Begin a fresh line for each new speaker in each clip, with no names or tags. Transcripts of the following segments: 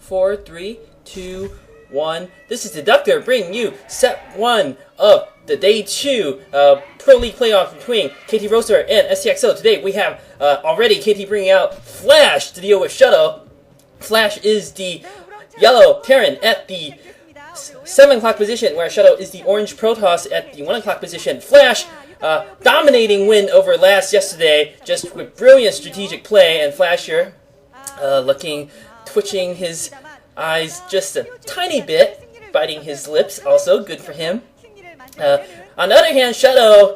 4, 3, 2, 1. This is Deducter bringing you set 1 of the day 2 Pro League playoff between KT Rolster and STX. Today we have already KT bringing out Flash to deal with Shuttle. Flash is the yellow Terran at the 7 o'clock position, where Shuttle is the orange Protoss at the 1 o'clock position. Flash dominating win over last yesterday, just with brilliant strategic play, and Flash here twitching his eyes just a tiny bit, biting his lips, also good for him. On the other hand, Shuttle,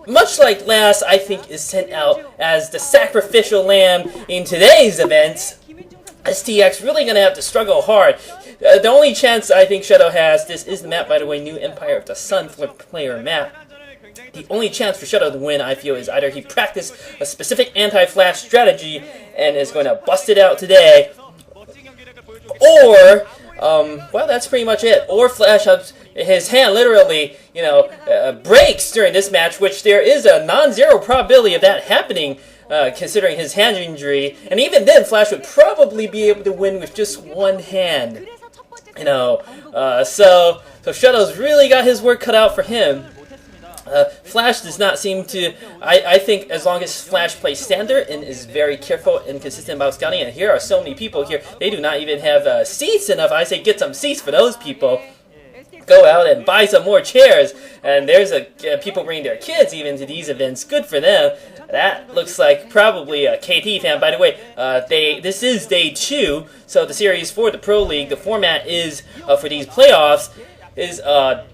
much like last, I think is sent out as the sacrificial lamb in today's event. STX really going to have to struggle hard. The only chance I think Shuttle has, this is the map, by the way, New Empire of the Sun player map. The only chance for Shuttle to win, I feel, is either he practiced a specific anti-flash strategy and is going to bust it out today, or, well, that's pretty much it. Or Flash, his hand literally, breaks during this match, which there is a non-zero probability of that happening, considering his hand injury. And even then, Flash would probably be able to win with just one hand. So Shuttle's really got his work cut out for him. Flash does not seem to... I think as long as Flash plays standard and is very careful and consistent about scouting, and here are so many people here, they do not even have seats enough. I say get some seats for those people. Go out and buy some more chairs. And there's people bringing their kids even to these events. Good for them. That looks like probably a KT fan. By the way, this is day 2, so the series for the Pro League, the format is for these playoffs is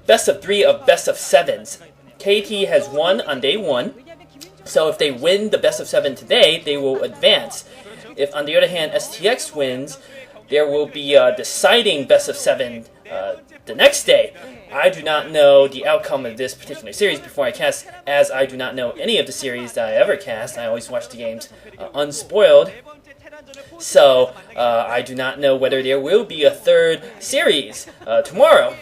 best of 3 of best of 7s. KT has won on day 1, so if they win the best of 7 today, they will advance. If, on the other hand, STX wins, there will be a deciding best of 7 the next day. I do not know the outcome of this particular series before I cast, as I do not know any of the series that I ever cast. I always watch the games unspoiled. So, I do not know whether there will be a third series tomorrow.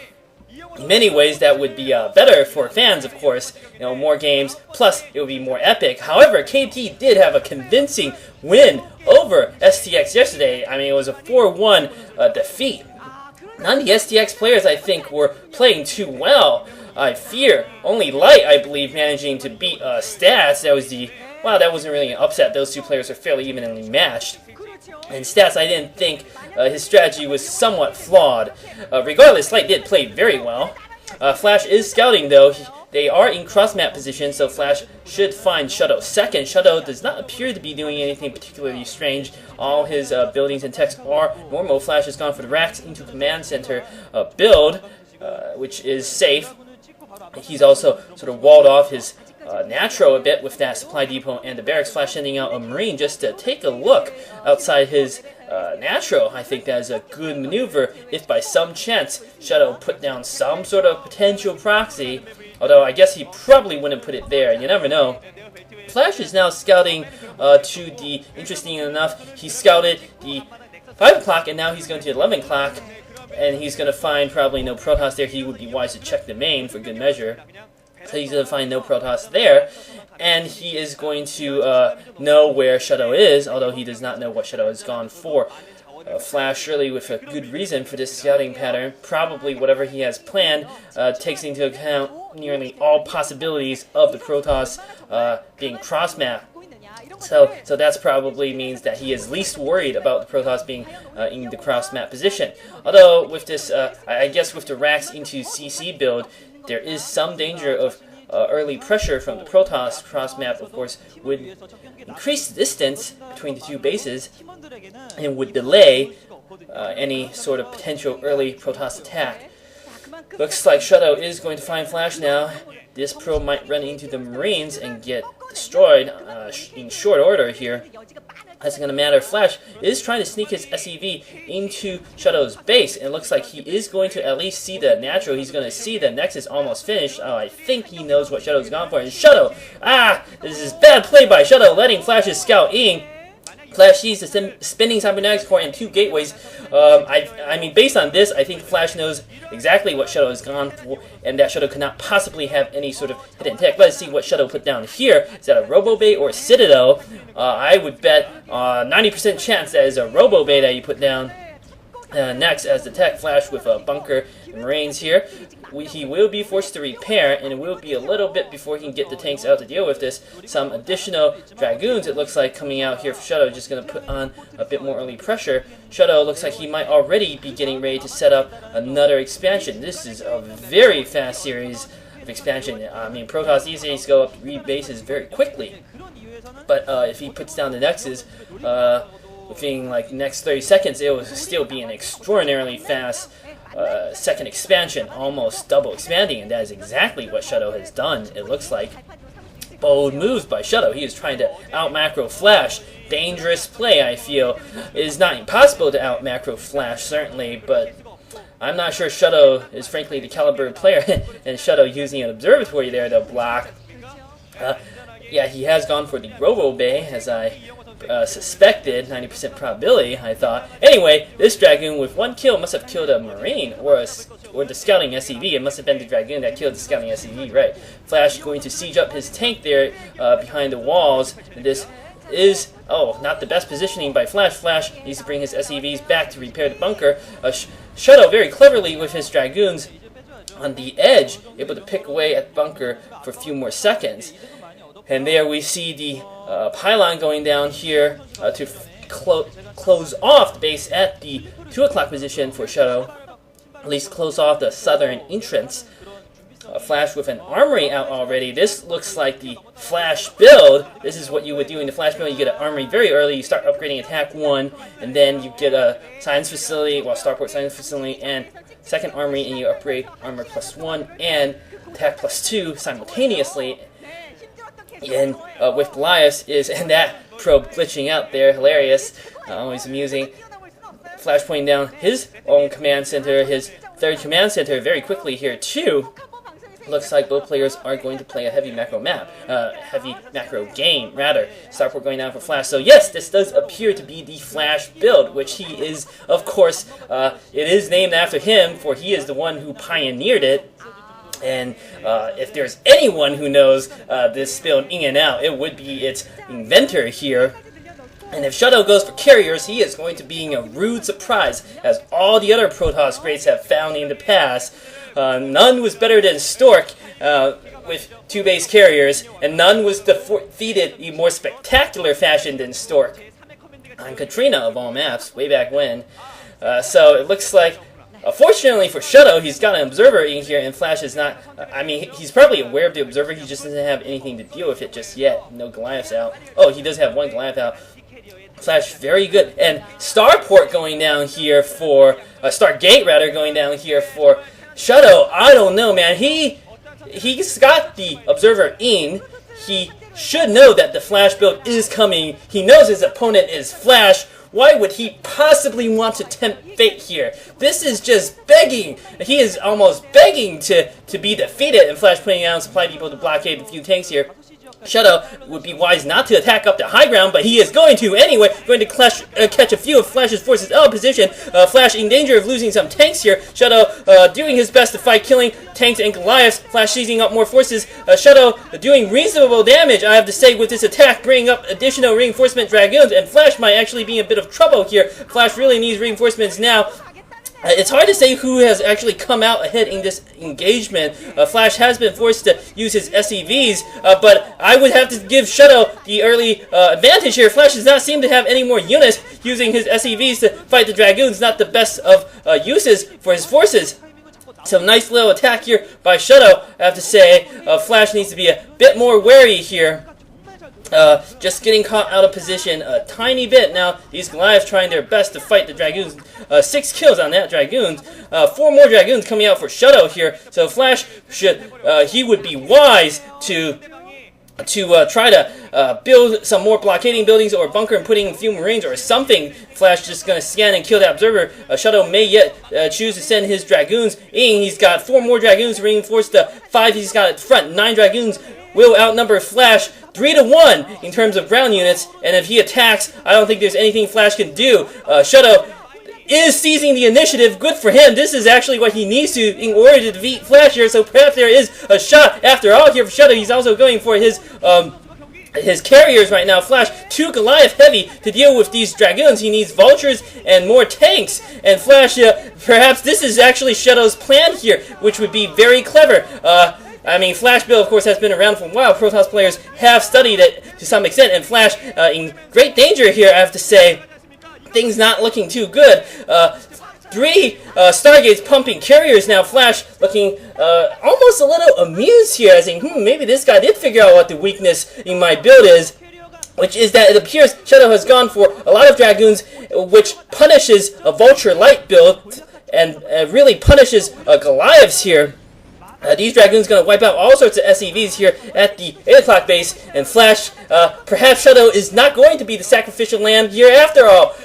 In many ways, that would be better for fans, of course. More games, plus it would be more epic. However, KT did have a convincing win over STX yesterday. I mean, it was a 4-1 defeat. None of the STX players, I think, were playing too well. I fear only Light, I believe, managing to beat Stats. That wasn't really an upset. Those two players are fairly evenly matched. And Stats, I didn't think his strategy was somewhat flawed. Regardless, Light did play very well. Flash is scouting, though. They are in cross-map position, so Flash should find Shuttle second. Shuttle does not appear to be doing anything particularly strange. All his buildings and techs are normal. Flash has gone for the racks into command center build, which is safe. He's also sort of walled off his Natural a bit with that supply depot and the barracks. Flash sending out a Marine just to take a look outside his Natural. I think that is a good maneuver if by some chance Shuttle put down some sort of potential proxy, although I guess he probably wouldn't put it there. You never know. Flash is now scouting to the, interesting enough, he scouted the 5 o'clock and now he's going to 11 o'clock, and he's going to find probably no Protoss there. He would be wise to check the main for good measure. So he's going to find no Protoss there, and he is going to know where Shuttle is, although he does not know what Shuttle has gone for. Flash, surely with a good reason for this scouting pattern, probably whatever he has planned takes into account nearly all possibilities of the Protoss being cross-map. So that probably means that he is least worried about the Protoss being in the cross-map position. Although with this, I guess with the racks into CC build, there is some danger of early pressure from the Protoss. Cross-map, of course, would increase the distance between the two bases and would delay any sort of potential early Protoss attack. Looks like Shuttle is going to find Flash now. This Pro might run into the Marines and get destroyed in short order here. That's going to matter. Flash is trying to sneak his SEV into Shuttle's base, and it looks like he is going to at least see the Natural. He's going to see the Nexus almost finished. Oh, I think he knows what Shuttle's gone for. And Shuttle, this is bad play by Shuttle, letting Flash's scout in. Flash sees the spinning cybernetics core and 2 gateways. I mean, based on this, I think Flash knows exactly what Shuttle has gone for, and that Shuttle could not possibly have any sort of hidden tech. Let's see what Shuttle put down here. Is that a Robo-Bay or a Citadel? I would bet 90% chance that is a Robo-Bay that you put down. Next, as the tech Flash with a bunker and Marines here, he will be forced to repair, and it will be a little bit before he can get the tanks out to deal with this. Some additional Dragoons, it looks like, coming out here for Shuttle, just going to put on a bit more early pressure. Shuttle looks like he might already be getting ready to set up another expansion. This is a very fast series of expansion. I mean, Protoss these days go up 3 bases very quickly, but if he puts down the Nexus, within like the next 30 seconds, it will still be an extraordinarily fast second expansion, almost double expanding, and that is exactly what Shuttle has done, it looks like. Bold moves by Shuttle. He is trying to out-macro Flash. Dangerous play, I feel. It is not impossible to out-macro Flash, certainly, but I'm not sure Shuttle is frankly the caliber player, and Shuttle using an observatory there to block. Yeah, he has gone for the Robo Bay, as I suspected, 90% probability, I thought. Anyway, this Dragoon with 1 kill must have killed a Marine or the scouting SCV. It must have been the Dragoon that killed the scouting SCV, right? Flash going to siege up his tank there behind the walls. And this is, not the best positioning by Flash. Flash needs to bring his SCVs back to repair the bunker. Shuttle very cleverly with his Dragoons on the edge, able to pick away at the bunker for a few more seconds. And there we see the pylon going down here to close off the base at the 2 o'clock position for Shuttle. At least close off the southern entrance. Flash with an armory out already. This looks like the Flash build. This is what you would do in the Flash build. You get an armory very early. You start upgrading Attack 1, and then you get a Science Facility, Starport Science Facility, and second armory, and you upgrade Armor +1 and Attack +2 simultaneously. And with Goliath and that probe glitching out there, hilarious, always amusing. Flash pointing down his own command center, his third command center very quickly here too. Looks like both players are going to play a heavy macro game, rather. Starport going down for Flash. So yes, this does appear to be the Flash build, which he is, of course, it is named after him, for he is the one who pioneered it. And if there's anyone who knows this build in and out, it would be its inventor here. And if Shuttle goes for carriers, he is going to be a rude surprise, as all the other Protoss greats have found in the past. None was better than Stork with 2 base carriers, and none was defeated in more spectacular fashion than Stork on Katrina of all maps, way back when. So it looks like, fortunately for Shuttle, he's got an observer in here, and Flash is not. I mean, he's probably aware of the observer, he just doesn't have anything to deal with it just yet. No Goliaths out. Oh, he does have 1 Goliath out. Flash, very good. And Starport going down here for. Stargate, rather, going down here for Shuttle. I don't know, man. He's got the observer in. He should know that the Flash build is coming. He knows his opponent is Flash. Why would he possibly want to tempt fate here? This is just begging. He is almost begging to be defeated, and Flash putting out supply depot to blockade a few tanks here. Shuttle would be wise not to attack up the high ground, but he is going to anyway. Going to catch a few of Flash's forces out of position. Flash in danger of losing some tanks here. Shuttle doing his best to fight, killing tanks and Goliaths. Flash seizing up more forces. Shuttle doing reasonable damage, I have to say, with this attack, bringing up additional reinforcement Dragoons, and Flash might actually be in a bit of trouble here. Flash really needs reinforcements now. It's hard to say who has actually come out ahead in this engagement. Flash has been forced to use his SCVs, but I would have to give Shuttle the early advantage here. Flash does not seem to have any more units using his SCVs to fight the Dragoons. Not the best of uses for his forces. So nice little attack here by Shuttle, I have to say. Flash needs to be a bit more wary here. Just getting caught out of position a tiny bit. Now, these Goliaths trying their best to fight the Dragoons. 6 kills on that Dragoons. 4 more Dragoons coming out for Shuttle here. So Flash should, he would be wise to try to build some more blockading buildings or bunker and putting a few Marines or something. Flash just going to scan and kill that observer. Shuttle may yet choose to send his Dragoons in. He's got 4 more Dragoons to reinforce the 5 he's got at the front. 9 Dragoons will outnumber Flash 3-1 in terms of ground units, and if he attacks, I don't think there's anything Flash can do. Shuttle is seizing the initiative. Good for him. This is actually what he needs to in order to defeat Flash here, so perhaps there is a shot after all here for Shuttle. He's also going for his his carriers right now. Flash too Goliath heavy to deal with these Dragoons. He needs Vultures and more tanks. And Flash, perhaps this is actually Shuttle's plan here, which would be very clever. I mean, Flash build, of course, has been around for a while. Protoss players have studied it to some extent, and Flash in great danger here, I have to say. Things not looking too good. 3 Stargates pumping carriers now. Flash looking almost a little amused here, as in, maybe this guy did figure out what the weakness in my build is, which is that it appears Shuttle has gone for a lot of Dragoons, which punishes a Vulture light build, and really punishes Goliaths here. These Dragoons going to wipe out all sorts of SCVs here at the 8 o'clock base, and Flash, perhaps Shuttle is not going to be the sacrificial lamb here after all.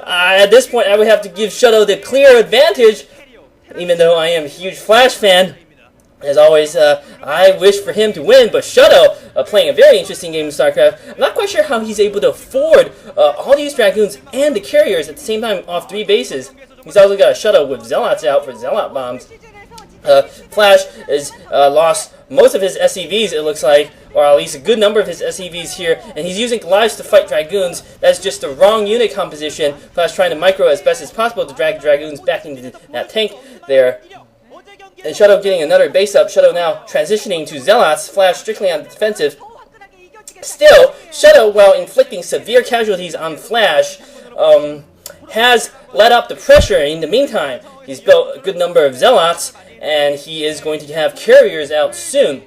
At this point, I would have to give Shuttle the clear advantage, even though I am a huge Flash fan. As always, I wish for him to win, but Shuttle, playing a very interesting game of StarCraft. I'm not quite sure how he's able to afford all these Dragoons and the carriers at the same time off 3 bases. He's also got a Shuttle with Zealots out for Zealot bombs. Flash has lost most of his SCVs, it looks like, or at least a good number of his SCVs here, and he's using Goliaths to fight Dragoons. That's just the wrong unit composition. Flash trying to micro as best as possible to drag Dragoons back into that tank there. And Shuttle getting another base up. Shuttle now transitioning to Zealots. Flash strictly on the defensive. Still, Shuttle, while inflicting severe casualties on Flash, has let up the pressure in the meantime. He's built a good number of Zealots, and he is going to have carriers out soon.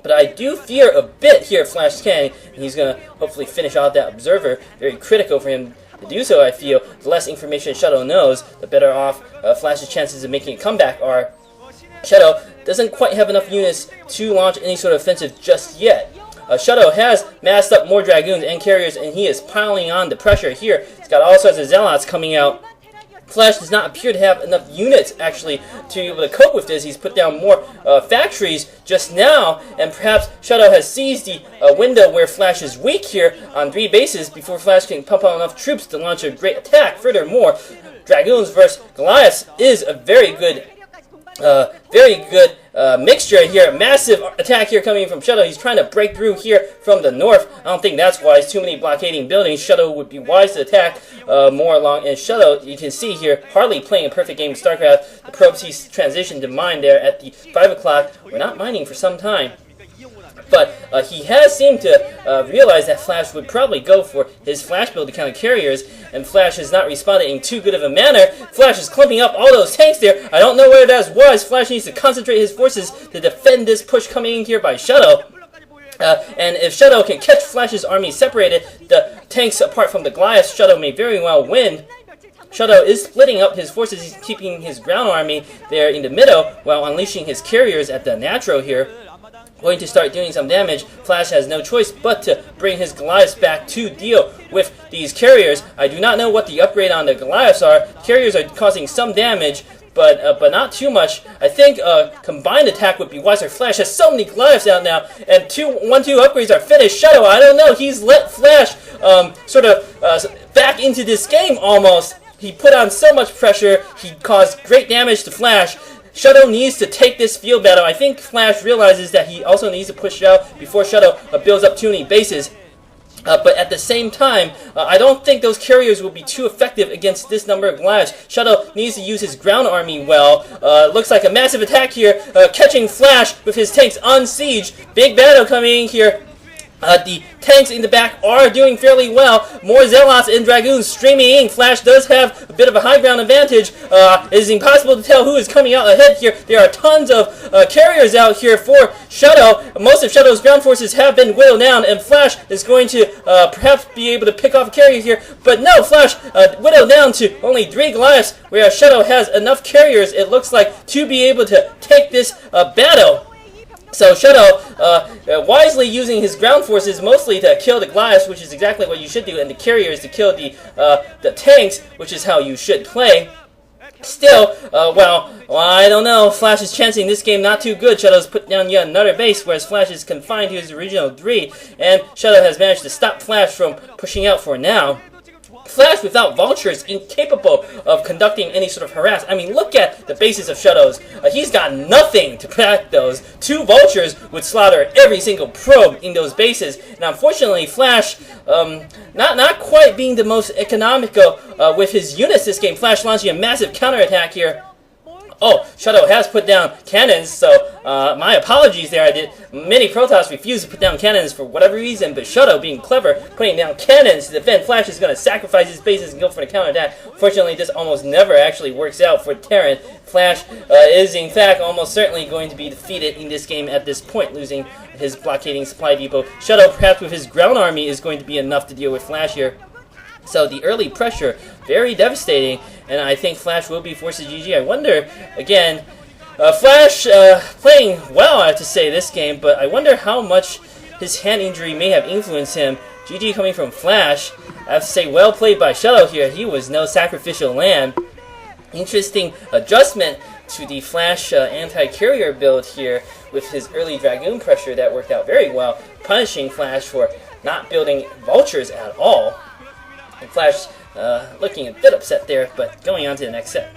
But I do fear a bit here if Flash can, and he's going to hopefully finish out that Observer. Very critical for him to do so, I feel. The less information Shuttle knows, the better off Flash's chances of making a comeback are. Shuttle doesn't quite have enough units to launch any sort of offensive just yet. Shuttle has massed up more Dragoons and carriers, and he is piling on the pressure here. He's got all sorts of Zealots coming out. Flash does not appear to have enough units, actually, to be able to cope with this. He's put down more factories just now, and perhaps Shuttle has seized the window where Flash is weak here on 3 bases before Flash can pump out enough troops to launch a great attack. Furthermore, Dragoons versus Goliaths is a very good mixture here. Massive attack here coming from Shuttle. He's trying to break through here from the north. I don't think that's wise. Too many blockading buildings. Shuttle would be wise to attack more along. And Shuttle, you can see here, hardly playing a perfect game of StarCraft. The probes he's transitioned to mine there at the 5 o'clock. We're not mining for some time. But he has seemed to realize that Flash would probably go for his Flash build to counter carriers, and Flash has not responded in too good of a manner. Flash is clumping up all those tanks there. I don't know where that's wise. Flash needs to concentrate his forces to defend this push coming in here by Shuttle. And if Shuttle can catch Flash's army separated, the tanks apart from the Goliath, Shuttle may very well win. Shuttle is splitting up his forces. He's keeping his ground army there in the middle while unleashing his carriers at the Natro here. Going to start doing some damage. Flash has no choice but to bring his Goliaths back to deal with these carriers. I do not know what the upgrade on the Goliaths are. Carriers are causing some damage, but not too much. I think combined attack would be wiser. Flash has so many Goliaths out now, and 1-2 upgrades are finished. Shuttle, I don't know. He's let Flash sort of back into this game almost. He put on so much pressure. He caused great damage to Flash. Shuttle needs to take this field battle. I think Flash realizes that he also needs to push it out before Shuttle builds up too many bases. But at the same time, I don't think those carriers will be too effective against this number of Goliaths. Shuttle needs to use his ground army well. Looks like a massive attack here, catching Flash with his tanks on siege. Big battle coming in here. The tanks in the back are doing fairly well. More Zealots and Dragoons streaming in. Flash does have a bit of a high ground advantage. It is impossible to tell who is coming out ahead here. There are tons of carriers out here for Shuttle. Most of Shuttle's ground forces have been whittled down, and Flash is going to perhaps be able to pick off a carrier here. But no, Flash whittled down to only 3 Goliaths, whereas Shuttle has enough carriers, it looks like, to be able to take this battle. So Shuttle, wisely using his ground forces mostly to kill the Goliaths, which is exactly what you should do, and the carriers to kill the tanks, which is how you should play. Still, well, I don't know. Flash is chancing this game not too good. Shuttle's put down yet another base, whereas Flash is confined to his original 3, and Shuttle has managed to stop Flash from pushing out for now. Flash without Vulture is incapable of conducting any sort of harass. I mean, look at the bases of Shuttles. He's got nothing to protect those. 2 Vultures would slaughter every single probe in those bases. And unfortunately, Flash, not quite being the most economical with his units this game. Flash launching a massive counterattack here. Oh, Shuttle has put down cannons, so my apologies there. Many Protoss refuse to put down cannons for whatever reason, but Shuttle, being clever, putting down cannons to defend. Flash is going to sacrifice his bases and go for the counterattack. Fortunately, this almost never actually works out for Terran. Flash is, in fact, almost certainly going to be defeated in this game at this point, losing his blockading supply depot. Shuttle, perhaps with his ground army, is going to be enough to deal with Flash here. So the early pressure, very devastating, and I think Flash will be forced to GG. I wonder, again, Flash playing well, I have to say, this game, but I wonder how much his hand injury may have influenced him. GG coming from Flash. I have to say, well played by Shuttle here. He was no sacrificial lamb. Interesting adjustment to the Flash anti-carrier build here with his early Dragoon pressure that worked out very well, punishing Flash for not building Vultures at all. And Flash looking a bit upset there, but going on to the next set.